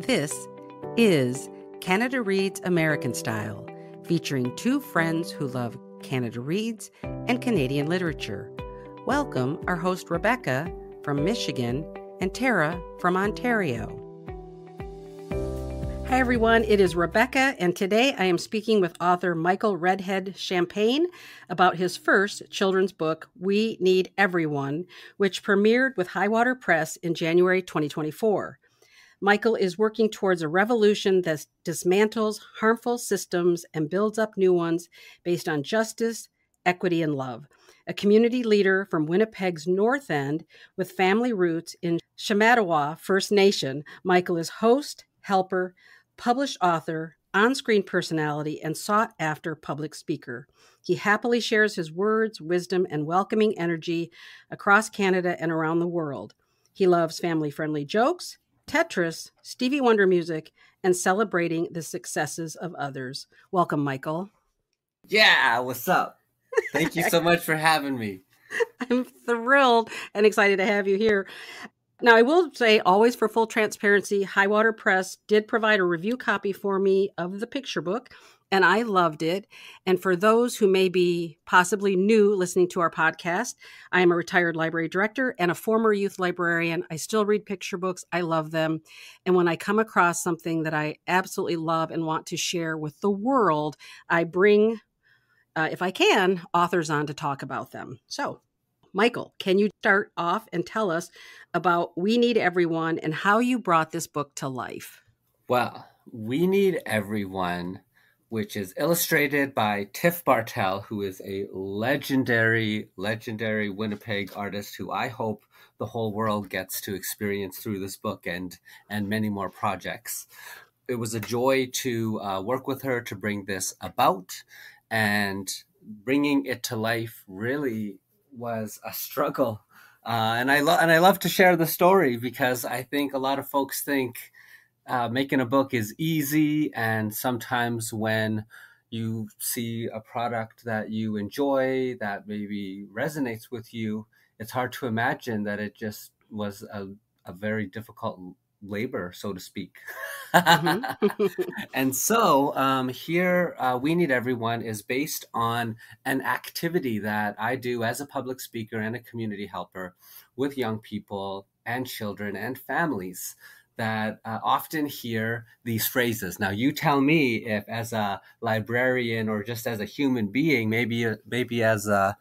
This is Canada Reads American Style, featuring two friends who love Canada Reads and Canadian literature. Welcome our host Rebecca from Michigan and Tara from Ontario. Hi everyone, it is Rebecca, and today I am speaking with author Michael Redhead Champagne about his first children's book, We Need Everyone, which premiered with HighWater Press in January 2024. Michael is working towards a revolution that dismantles harmful systems and builds up new ones based on justice, equity, and love. A community leader from Winnipeg's North End with family roots in Shamattawa First Nation, Michael is host, helper, published author, on-screen personality, and sought-after public speaker. He happily shares his words, wisdom, and welcoming energy across Canada and around the world. He loves family-friendly jokes, Tetris, Stevie Wonder music, and celebrating the successes of others. Welcome, Michael. Yeah, what's up? Thank you so much for having me. I'm thrilled and excited to have you here. Now, I will say, always for full transparency, HighWater Press did provide a review copy for me of the picture book, and I loved it. And for those who may be possibly new listening to our podcast, I am a retired library director and a former youth librarian. I still read picture books. I love them. And when I come across something that I absolutely love and want to share with the world, I bring, if I can, authors on to talk about them. So, Michael, can you start off and tell us about We Need Everyone and how you brought this book to life? Well, We Need Everyone, which is illustrated by Tiff Bartel, who is a legendary Winnipeg artist who I hope the whole world gets to experience through this book and many more projects. It was a joy to work with her to bring this about, and bringing it to life really was a struggle. And I love to share the story because I think a lot of folks think making a book is easy, and sometimes when you see a product that you enjoy that maybe resonates with you, it's hard to imagine that it just was a very difficult labor, so to speak. And so here, We Need Everyone is based on an activity that I do as a public speaker and a community helper with young people and children and families that often hear these phrases. Now, you tell me if, as a librarian or just as a human being, maybe as a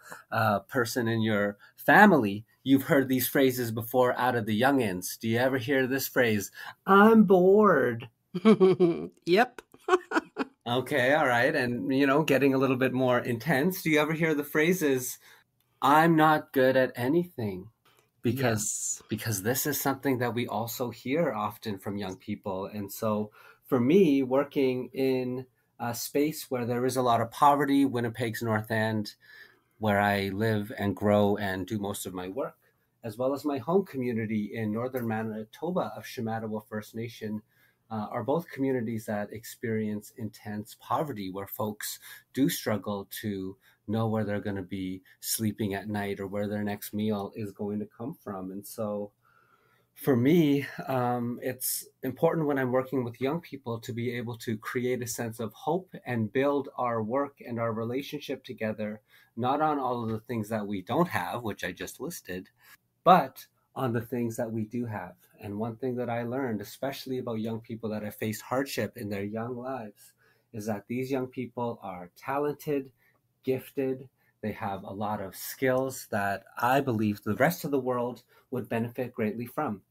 person in your family, you've heard these phrases before out of the youngins. Do you ever hear this phrase, "I'm bored"? Yep. Okay, all right. And, getting a little bit more intense, do you ever hear the phrases, "I'm not good at anything"? Because this is something that we also hear often from young people. And so for me, working in a space where there is a lot of poverty, Winnipeg's North End, where I live and grow and do most of my work, as well as my home community in northern Manitoba of Shamattawa First Nation, are both communities that experience intense poverty, where folks do struggle to know where they're going to be sleeping at night or where their next meal is going to come from. And so for me, it's important when I'm working with young people to be able to create a sense of hope and build our work and our relationship together, not on all of the things that we don't have, which I just listed, but on the things that we do have. And one thing that I learned, especially about young people that have faced hardship in their young lives, is that these young people are talented, gifted. They have a lot of skills that I believe the rest of the world would benefit greatly from.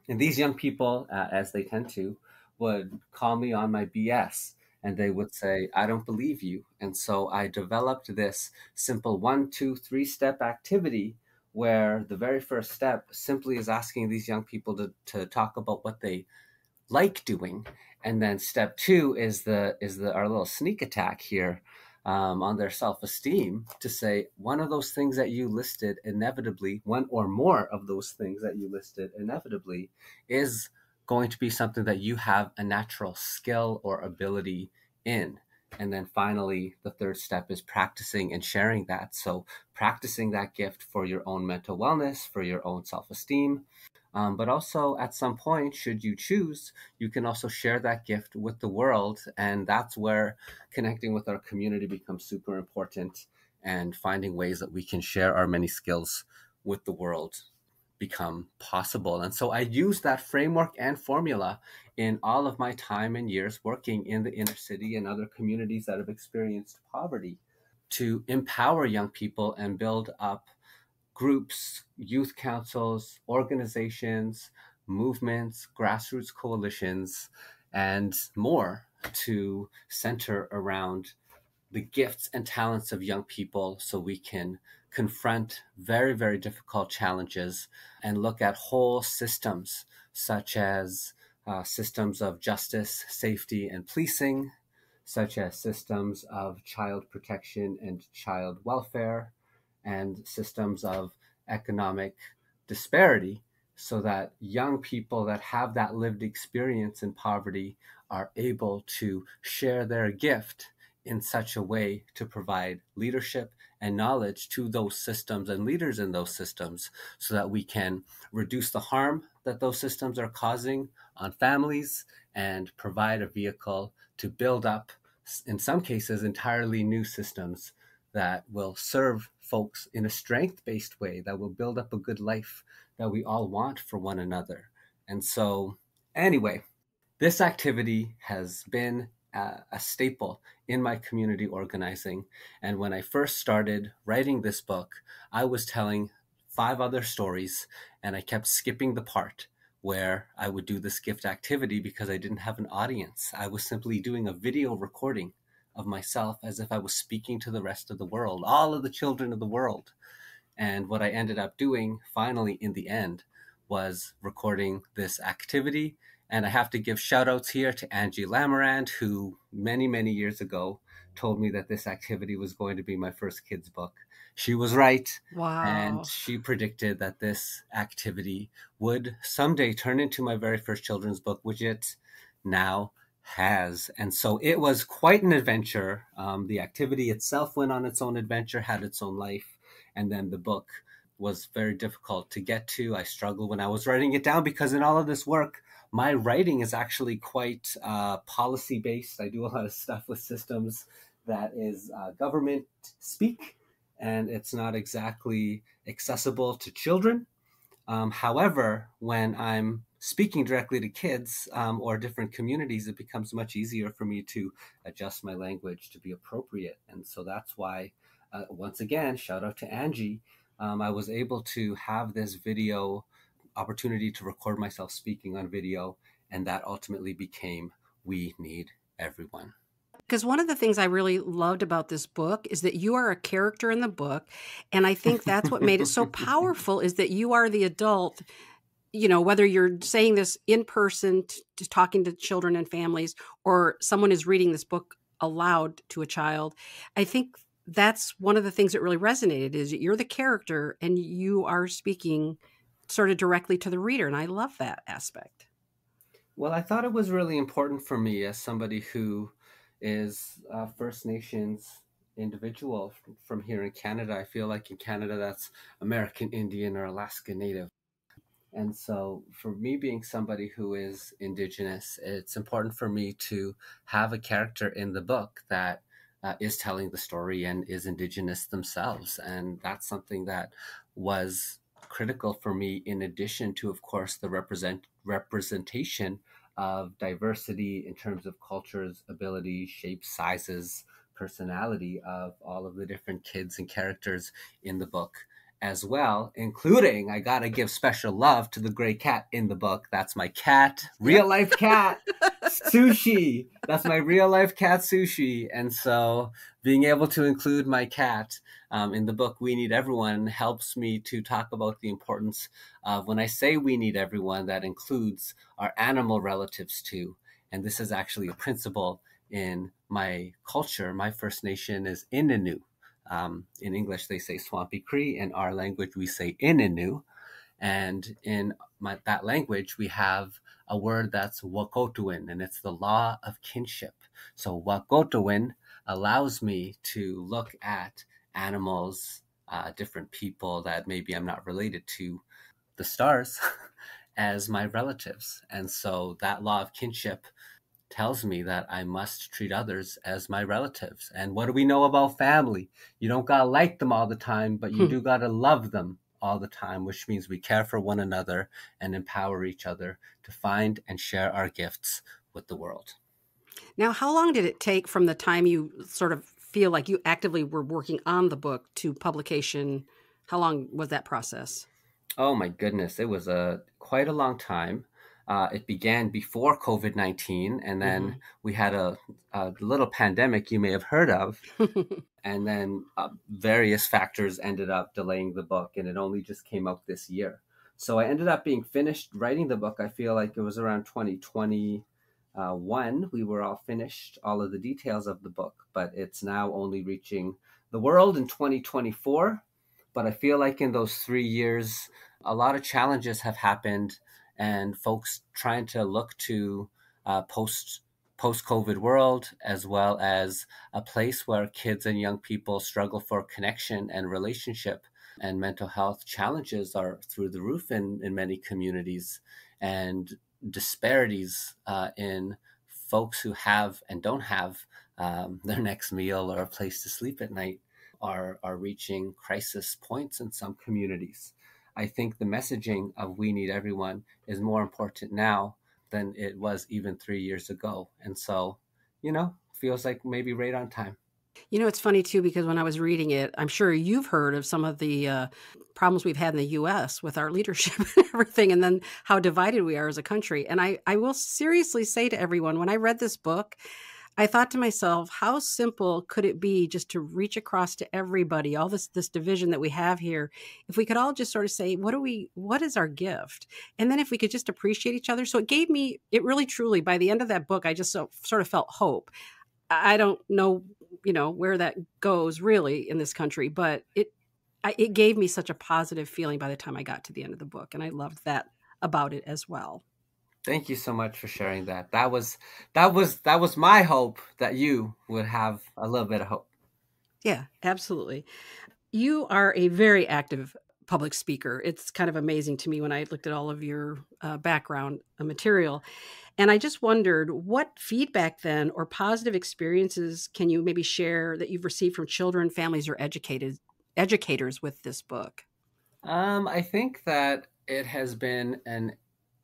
And these young people, as they tend to, would call me on my BS, and they would say, "I don't believe you." And so I developed this simple 1, 2, 3-step activity where the very first step simply is asking these young people to talk about what they like doing. And then step 2 is our little sneak attack here on their self-esteem, to say one of those things that you listed inevitably, one or more of those things that you listed inevitably, is going to be something that you have a natural skill or ability in. And then finally, the third step is practicing and sharing that. So practicing that gift for your own mental wellness, for your own self-esteem, But also at some point, should you choose, you can also share that gift with the world. And that's where connecting with our community becomes super important, and finding ways that we can share our many skills with the world become possible. And so I use that framework and formula in all of my time and years working in the inner city and other communities that have experienced poverty to empower young people and build up groups, youth councils, organizations, movements, grassroots coalitions, and more to center around the gifts and talents of young people so we can confront very, very difficult challenges and look at whole systems such as systems of justice, safety, and policing, such as systems of child protection and child welfare, and systems of economic disparity, so that young people that have that lived experience in poverty are able to share their gift in such a way to provide leadership and knowledge to those systems and leaders in those systems, so that we can reduce the harm that those systems are causing on families and provide a vehicle to build up, in some cases, entirely new systems that will serve folks in a strength-based way, that will build up a good life that we all want for one another. And so, anyway, this activity has been a staple in my community organizing. And when I first started writing this book, I was telling 5 other stories, and I kept skipping the part where I would do this gift activity because I didn't have an audience. I was simply doing a video recording of myself as if I was speaking to the rest of the world, all of the children of the world. And what I ended up doing finally in the end was recording this activity. And I have to give shout outs here to Angie Lamarand, who many, many years ago told me that this activity was going to be my first kids book. She was right. Wow. And she predicted that this activity would someday turn into my very first children's book, which it now has. And so it was quite an adventure. The activity itself went on its own adventure, had its own life. And then the book was very difficult to get to. I struggled when I was writing it down because in all of this work, my writing is actually quite policy based. I do a lot of stuff with systems that is government speak, and it's not exactly accessible to children. However, when I'm speaking directly to kids or different communities, it becomes much easier for me to adjust my language to be appropriate. And so that's why, once again, shout out to Angie, I was able to have this video opportunity to record myself speaking on video, and that ultimately became We Need Everyone. Because one of the things I really loved about this book is that you are a character in the book. And I think that's what made it so powerful, is that you are the adult, you know, whether you're saying this in person to talking to children and families, or someone is reading this book aloud to a child. I think that's one of the things that really resonated, is that you're the character and you are speaking sort of directly to the reader. And I love that aspect. Well, I thought it was really important for me as somebody who is a First Nations individual from here in Canada. I feel like in Canada, that's American Indian or Alaska Native. And so for me being somebody who is Indigenous, it's important for me to have a character in the book that is telling the story and is Indigenous themselves. And that's something that was critical for me, in addition to, of course, the representation of diversity in terms of cultures, abilities, shapes, sizes, personality of all of the different kids and characters in the book as well, including, I gotta give special love to the gray cat in the book. That's my cat, real life cat, Sushi. That's my real life cat, Sushi. And so being able to include my cat in the book, We Need Everyone, helps me to talk about the importance of, when I say we need everyone, that includes our animal relatives too. And this is actually a principle in my culture. My First Nation is Innu. In English, they say Swampy Cree. In our language, we say Innu. And in that language, we have a word that's Wakotuin, and it's the law of kinship. So Wakotuin allows me to look at animals, different people that maybe I'm not related to, the stars, as my relatives. And so that law of kinship tells me that I must treat others as my relatives. And what do we know about family? You don't gotta like them all the time, but you do gotta love them all the time, which means we care for one another and empower each other to find and share our gifts with the world. Now, how long did it take from the time you sort of feel like you actively were working on the book to publication? How long was that process? Oh my goodness, it was quite a long time. It began before COVID-19, and then we had a little pandemic you may have heard of, and then various factors ended up delaying the book, and it only just came out this year. So I ended up being finished writing the book. I feel like it was around 2021. We were all finished, all of the details of the book, but it's now only reaching the world in 2024. But I feel like in those 3 years, a lot of challenges have happened, and folks trying to look to post-COVID world, as well as a place where kids and young people struggle for connection and relationship, and mental health challenges are through the roof in many communities, and disparities in folks who have and don't have their next meal or a place to sleep at night are reaching crisis points in some communities. I think the messaging of we need everyone is more important now than it was even 3 years ago. And so, feels like maybe right on time. It's funny too, because when I was reading it, I'm sure you've heard of some of the problems we've had in the US with our leadership and everything, and then how divided we are as a country. And I will seriously say to everyone, when I read this book, I thought to myself, how simple could it be just to reach across to everybody, all this division that we have here, if we could all just sort of say, what is our gift? And then if we could just appreciate each other. So it really truly, by the end of that book, I just sort of felt hope. I don't know, where that goes really in this country, but it gave me such a positive feeling by the time I got to the end of the book. And I loved that about it as well. Thank you so much for sharing that. That was my hope, that you would have a little bit of hope. Yeah, absolutely. You are a very active public speaker. It's kind of amazing to me when I looked at all of your background material. And I just wondered, what feedback then or positive experiences can you maybe share that you've received from children, families, or educators with this book? I think that it has been an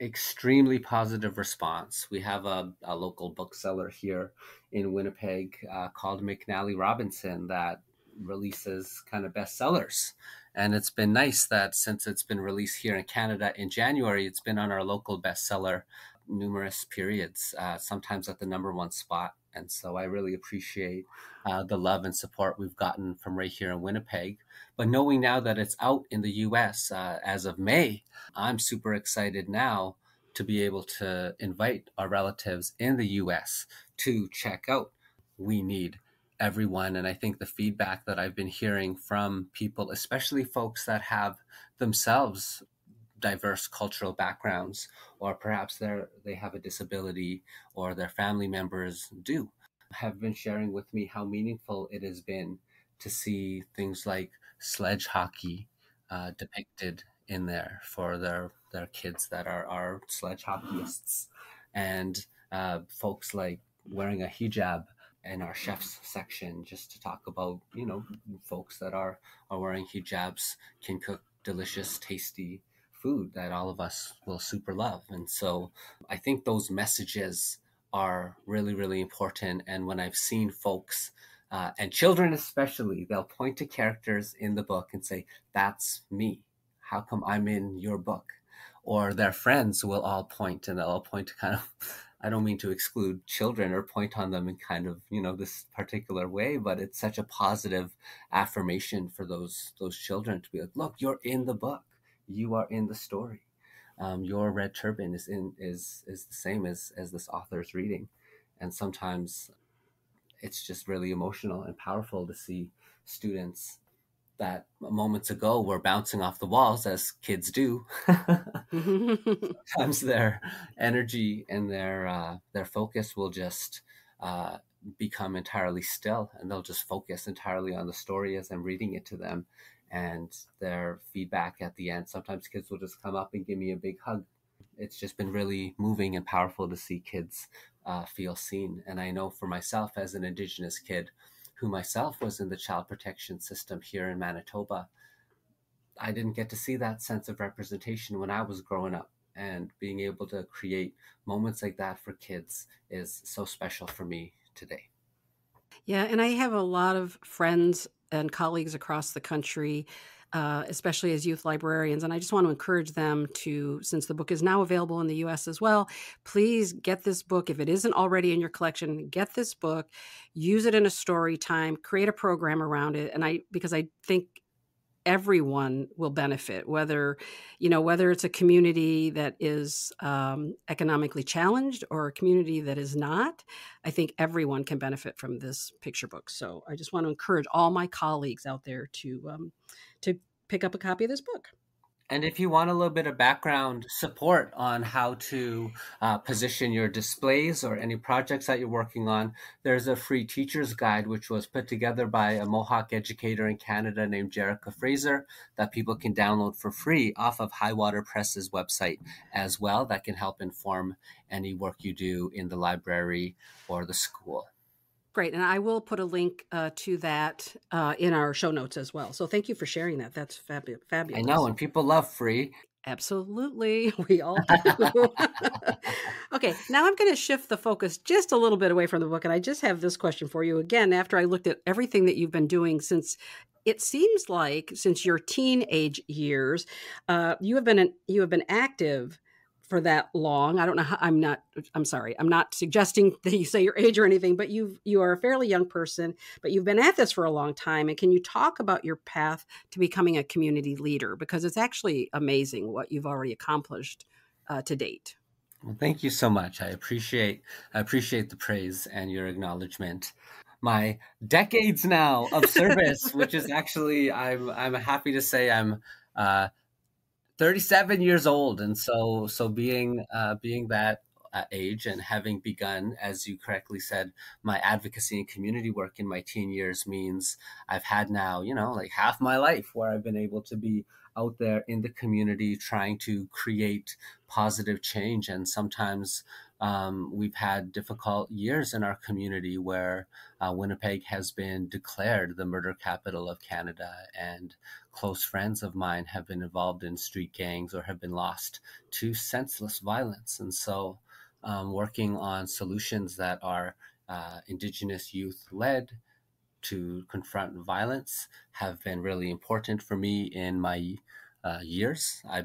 extremely positive response. We have a local bookseller here in Winnipeg called McNally Robinson that releases kind of bestsellers. And it's been nice that since it's been released here in Canada in January, it's been on our local bestseller numerous periods, sometimes at the #1 spot. And so I really appreciate the love and support we've gotten from right here in Winnipeg. But knowing now that it's out in the US as of May, I'm super excited now to be able to invite our relatives in the US to check out We Need Everyone. And I think the feedback that I've been hearing from people, especially folks that have themselves diverse cultural backgrounds, or perhaps they have a disability or their family members do, have been sharing with me how meaningful it has been to see things like sledge hockey depicted in there for their kids that are sledge hockeyists, and folks like wearing a hijab in our chefs section, just to talk about, folks that are wearing hijabs can cook delicious, tasty food that all of us will super love. And so I think those messages are really, really important. And when I've seen folks, and children especially, they'll point to characters in the book and say, that's me. How come I'm in your book? Or their friends will all point, and they'll all point to kind of, I don't mean to exclude children or point on them in kind of, this particular way, but it's such a positive affirmation for those children to be like, look, you're in the book. You are in the story. Your red turban is the same as this author's reading. And sometimes it's just really emotional and powerful to see students that moments ago were bouncing off the walls, as kids do. Sometimes their energy and their focus will just become entirely still, and they'll just focus entirely on the story as I'm reading it to them. And their feedback at the end, sometimes kids will just come up and give me a big hug it's just been really moving and powerful to see kids feel seen. And I know for myself as an Indigenous kid who myself was in the child protection system here in Manitoba, I didn't get to see that sense of representation when I was growing up. And being able to create moments like that for kids is so special for me today. Yeah, and I have a lot of friends and colleagues across the country, especially as youth librarians, and I just want to encourage them to, since the book is now available in the US as well, please get this book. If it isn't already in your collection, get this book, use it in a story time, create a program around it. And because I think everyone will benefit, whether it's a community that is economically challenged or a community that is not. I think everyone can benefit from this picture book. So I just want to encourage all my colleagues out there to pick up a copy of this book. And if you want a little bit of background support on how to position your displays or any projects that you're working on, there's a free teacher's guide, which was put together by a Mohawk educator in Canada named Jerica Fraser, that people can download for free off of HighWater Press's website as well. That can help inform any work you do in the library or the school. Great. And I will put a link to that in our show notes as well. So thank you for sharing that. That's fabulous. I know, and people love free. Absolutely. We all do. Okay, now I'm going to shift the focus just a little bit away from the book. And I just have this question for you. Again, after I looked at everything that you've been doing since, it seems like since your teenage years, you have been active for that long. I don't know how, I'm sorry. I'm not suggesting that you say your age or anything, but you are a fairly young person, but you've been at this for a long time. And can you talk about your path to becoming a community leader? Because it's actually amazing what you've already accomplished to date. Well, thank you so much. I appreciate the praise and your acknowledgement. My decades now of service, which is actually, I'm happy to say I'm 37 years old, and so being that age and having begun, as you correctly said, my advocacy and community work in my teen years means I've had now, like half my life where I've been able to be out there in the community trying to create positive change. And sometimes we've had difficult years in our community where Winnipeg has been declared the murder capital of Canada, and close friends of mine have been involved in street gangs or have been lost to senseless violence. And so working on solutions that are Indigenous youth led to confront violence have been really important for me in my years. I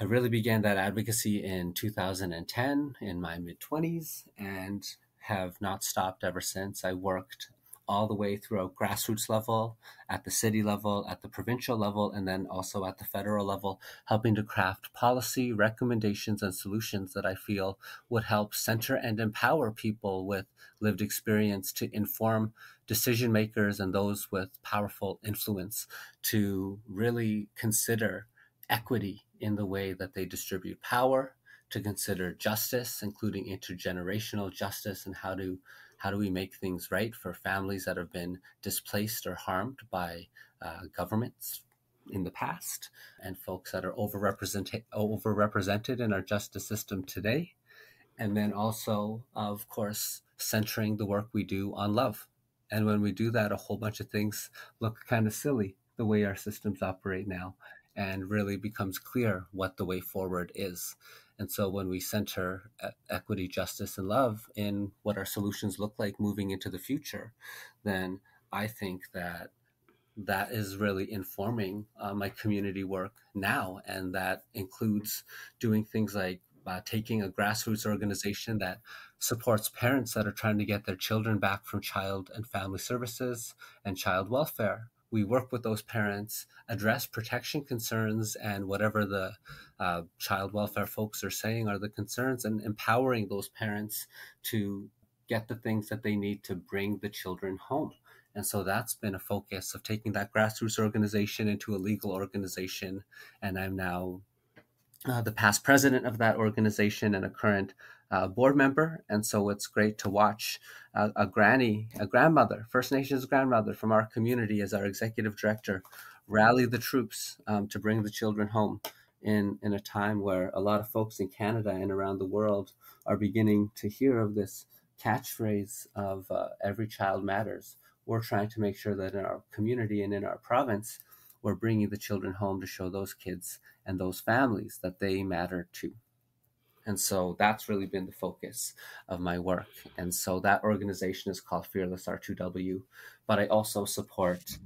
really began that advocacy in 2010 in my mid-20s and have not stopped ever since. I worked all the way through a grassroots level, at the city level, at the provincial level, and then also at the federal level, helping to craft policy, recommendations, and solutions that I feel would help center and empower people with lived experience to inform decision makers and those with powerful influence to really consider equity in the way that they distribute power, to consider justice, including intergenerational justice, and how do we make things right for families that have been displaced or harmed by governments in the past, and folks that are overrepresented in our justice system today. And then also, of course, centering the work we do on love. And when we do that, a whole bunch of things look kind of silly the way our systems operate now, and really becomes clear what the way forward is. And so when we center equity, justice, and love in what our solutions look like moving into the future, then I think that is really informing my community work now. And that includes doing things like taking a grassroots organization that supports parents that are trying to get their children back from child and family services and child welfare. We work with those parents, address protection concerns and whatever the child welfare folks are saying are the concerns, and empowering those parents to get the things that they need to bring the children home. And so that's been a focus of taking that grassroots organization into a legal organization. And I'm now the past president of that organization and a current board member. And so it's great to watch a grandmother, First Nations grandmother from our community as our executive director, rally the troops to bring the children home in a time where a lot of folks in Canada and around the world are beginning to hear of this catchphrase of every child matters. We're trying to make sure that in our community and in our province, we're bringing the children home to show those kids and those families that they matter too. And so that's really been the focus of my work. And so that organization is called Fearless R2W. But I also support,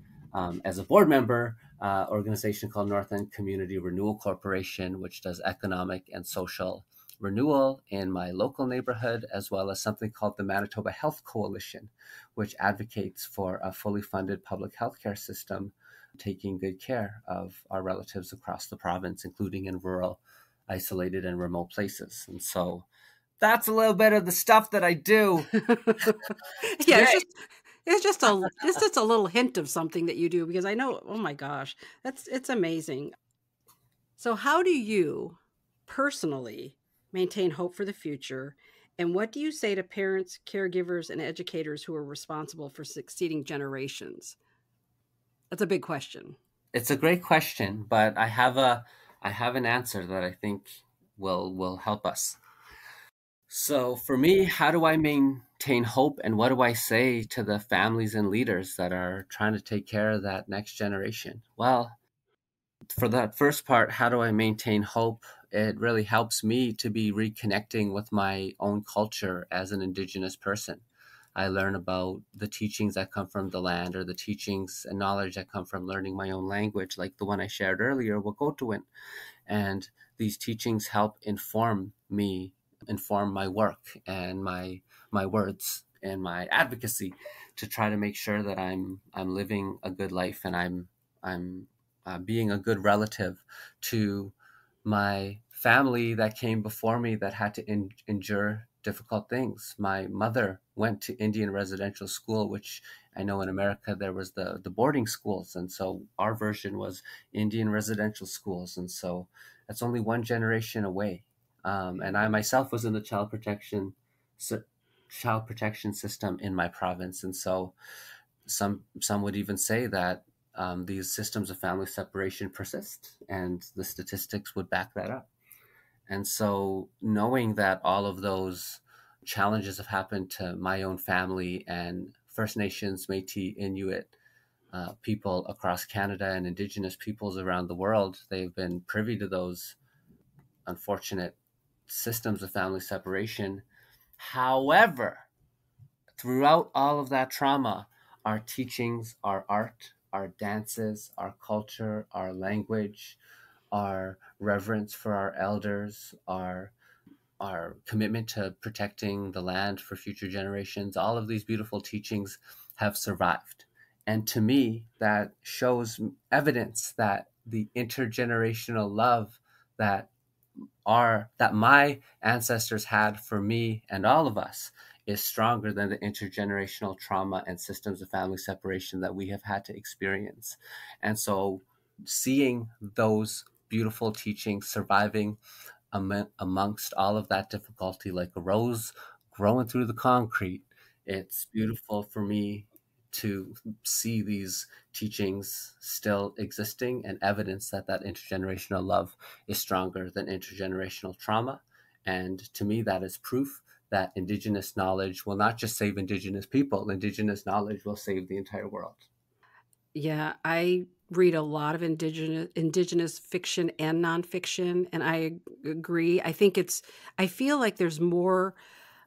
as a board member, organization called North End Community Renewal Corporation, which does economic and social renewal in my local neighborhood, as well as something called the Manitoba Health Coalition, which advocates for a fully funded public healthcare system, taking good care of our relatives across the province, including in rural, isolated, and remote places. And so that's a little bit of the stuff that I do. Yeah, it's just a little hint of something that you do, because I know, oh my gosh, it's amazing. So how do you personally maintain hope for the future? And what do you say to parents, caregivers, and educators who are responsible for succeeding generations? That's a big question. It's a great question, but I have an answer that I think will help us. So for me, how do I maintain hope, and what do I say to the families and leaders that are trying to take care of that next generation? Well, for that first part, how do I maintain hope? It really helps me to be reconnecting with my own culture as an Indigenous person. I learn about the teachings that come from the land, or the teachings and knowledge that come from learning my own language, like the one I shared earlier, Wagotowin. And these teachings help inform me, inform my work and my words and my advocacy to try to make sure that I'm living a good life, and I'm being a good relative to my family that came before me that had to endure difficult things. My mother went to Indian residential school, which I know in America there was the boarding schools. And so our version was Indian residential schools. And so that's only one generation away. And I myself was in the child protection system in my province. And so some would even say that these systems of family separation persist, and the statistics would back that up. And so knowing that all of those challenges have happened to my own family and First Nations, Métis, Inuit people across Canada, and Indigenous peoples around the world, they've been privy to those unfortunate systems of family separation. However, throughout all of that trauma, our teachings, our art, our dances, our culture, our language, our reverence for our elders, our commitment to protecting the land for future generations, all of these beautiful teachings have survived. And to me, that shows evidence that the intergenerational love that my ancestors had for me and all of us is stronger than the intergenerational trauma and systems of family separation that we have had to experience. And so seeing those beautiful teachings surviving amongst all of that difficulty, like a rose growing through the concrete, it's beautiful for me to see these teachings still existing, and evidence that intergenerational love is stronger than intergenerational trauma. And to me, that is proof that Indigenous knowledge will not just save Indigenous people, Indigenous knowledge will save the entire world. Yeah, I read a lot of indigenous fiction and nonfiction, and I agree. I feel like there's more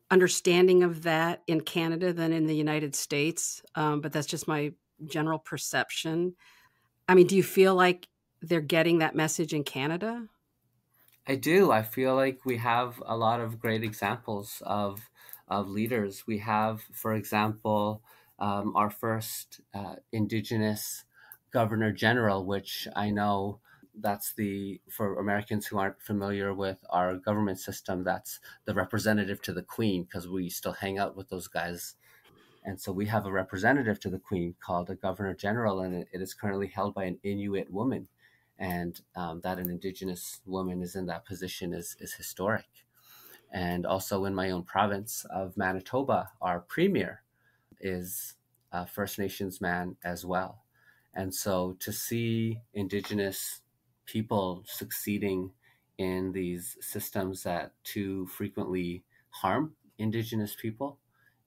understanding of that in Canada than in the United States, but that's just my general perception. I mean, do you feel like they're getting that message in Canada? I do. I feel like we have a lot of great examples of leaders. We have, for example, our first Indigenous Governor General, which I know that's for Americans who aren't familiar with our government system, that's the representative to the Queen, because we still hang out with those guys. And so we have a representative to the Queen called a Governor General, and it is currently held by an Inuit woman. And that an Indigenous woman is in that position is historic. And also in my own province of Manitoba, our premier is a First Nations man as well. And so to see Indigenous people succeeding in these systems that too frequently harm Indigenous people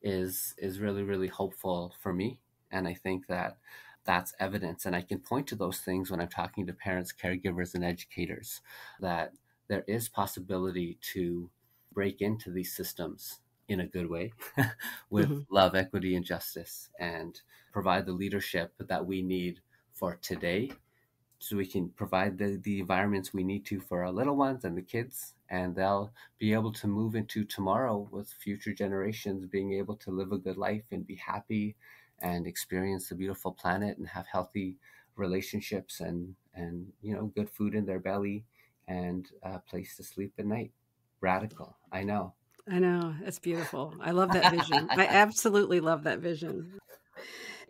is really, really hopeful for me. And I think that that's evidence. And I can point to those things when I'm talking to parents, caregivers, and educators, that there is possibility to break into these systems in a good way with love, equity, and justice, and provide the leadership that we need for today, so we can provide the environments we need to for our little ones and the kids, and they'll be able to move into tomorrow with future generations being able to live a good life and be happy and experience the beautiful planet and have healthy relationships and good food in their belly and a place to sleep at night. Radical, I know. It's beautiful. I love that vision. I absolutely love that vision.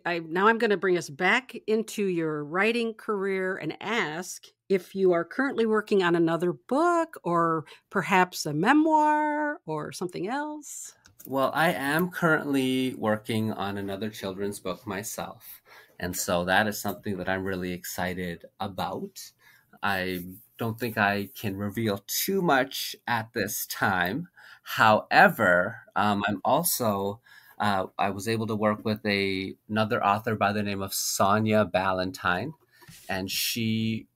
Now I'm going to bring us back into your writing career and ask if you are currently working on another book or perhaps a memoir or something else. Well, I am currently working on another children's book myself. And so that is something that I'm really excited about. I don't think I can reveal too much at this time. However, I'm also... I was able to work with another author by the name of Sonia Ballantyne, and she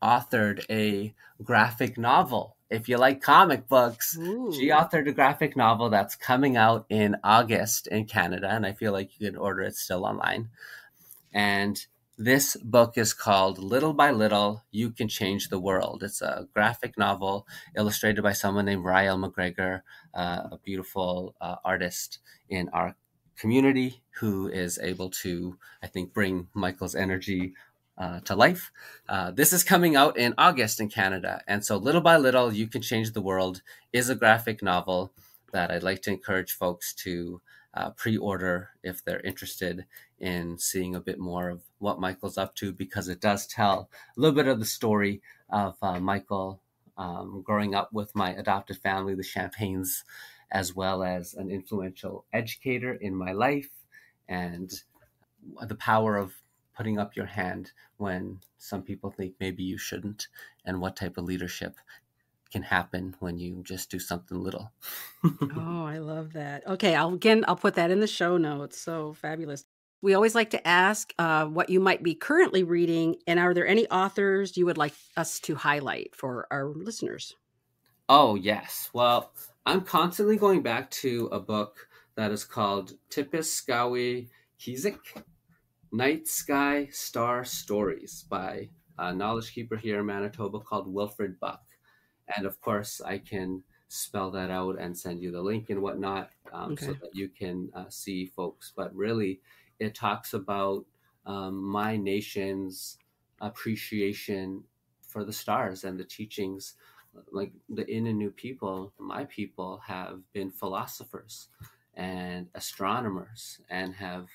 authored a graphic novel. If you like comic books, she authored a graphic novel that's coming out in August in Canada, and I feel like you can order it still online. And this book is called Little by Little, You Can Change the World. It's a graphic novel illustrated by someone named Rael McGregor, a beautiful artist in our community who is able to, I think, bring Michael's energy to life. This is coming out in August in Canada. And so Little by Little, You Can Change the World is a graphic novel that I'd like to encourage folks to pre-order if they're interested in seeing a bit more of what Michael's up to, because it does tell a little bit of the story of Michael growing up with my adopted family, the Champagnes, as well as an influential educator in my life, and the power of putting up your hand when some people think maybe you shouldn't, and what type of leadership can happen when you just do something little. Oh, I love that. Okay, I'll put that in the show notes. So fabulous. We always like to ask what you might be currently reading, and are there any authors you would like us to highlight for our listeners? Oh, yes. Well, I'm constantly going back to a book that is called Tipiskawi Kisik, Night Sky Star Stories by a knowledge keeper here in Manitoba called Wilfred Buck. And of course, I can spell that out and send you the link and whatnot, so that you can see folks. But really, it talks about my nation's appreciation for the stars and the teachings. Like the Innu people, my people have been philosophers and astronomers and have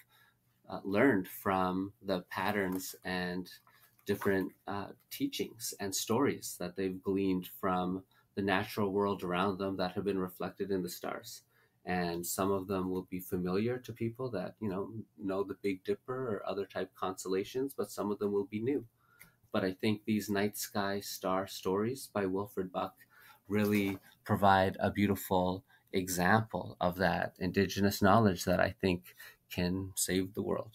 learned from the patterns and different teachings and stories that they've gleaned from the natural world around them that have been reflected in the stars. And some of them will be familiar to people that, know the Big Dipper or other type constellations, but some of them will be new. But I think these Night Sky Star Stories by Wilfred Buck really provide a beautiful example of that Indigenous knowledge that I think can save the world.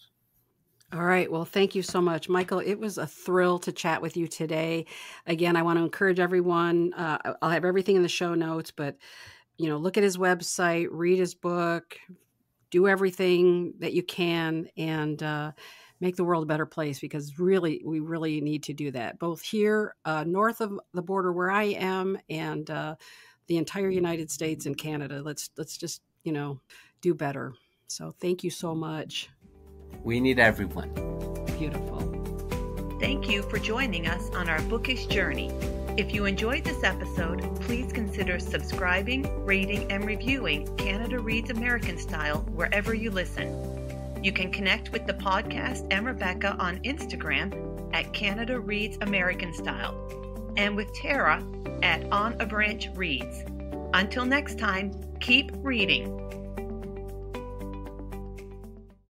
All right. Well, thank you so much, Michael. It was a thrill to chat with you today. Again, I want to encourage everyone. I'll have everything in the show notes, but look at his website, read his book, do everything that you can, and make the world a better place, because we really need to do that, both here north of the border where I am and the entire United States and Canada. Let's just, do better. So thank you so much. We need everyone. Beautiful. Thank you for joining us on our bookish journey. If you enjoyed this episode, please consider subscribing, rating, and reviewing Canada Reads American Style wherever you listen. You can connect with the podcast and Rebecca on Instagram at Canada Reads American Style, and with Tara at On a Branch Reads. Until next time, keep reading.